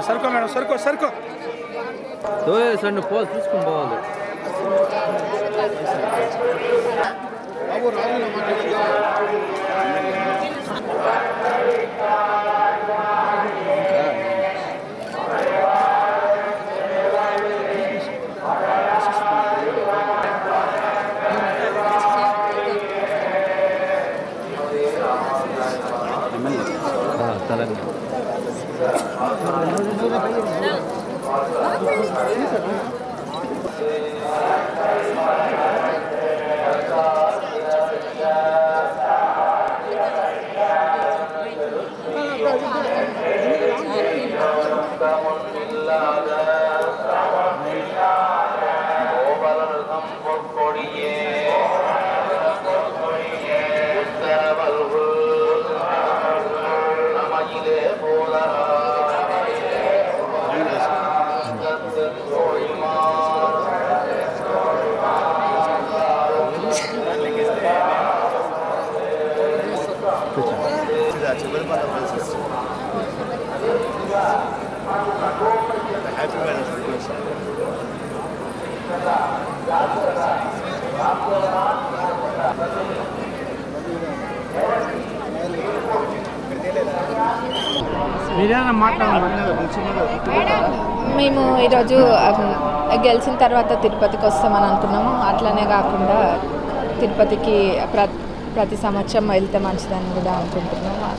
सरको मैडम सरको सरको तो सर पोल चूसुకొని పోవాలి మేము ఈరోజు గెలిచిన తర్వాత తిరుపతికి వస్తామని అనుకున్నాము. అట్లనే కాకుండా తిరుపతికి ప్రతి సంవత్సరం వెళ్తే మంచిదని కూడా అనుకుంటున్నాము.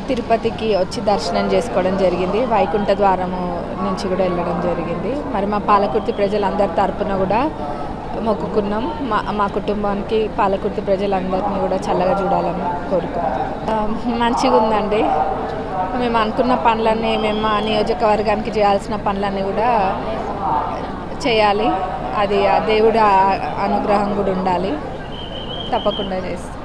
తిరుపతికి వచ్చి దర్శనం చేసుకోవడం జరిగింది. వైకుంఠ ద్వారము నుంచి కూడా వెళ్ళడం జరిగింది. మరి మా పాలకుర్తి ప్రజలందరి తరపున కూడా మొక్కుకున్నాం. మా కుటుంబానికి పాలకుర్తి ప్రజలందరినీ కూడా చల్లగా చూడాలని కోరుకున్నాం. మంచిగా ఉందండి. మేము అనుకున్న పనులన్నీ మేము మా నియోజకవర్గానికి చేయాల్సిన పనులన్నీ కూడా చేయాలి. అది ఆ దేవుడి అనుగ్రహం కూడా ఉండాలి. తప్పకుండా చేస్తాం.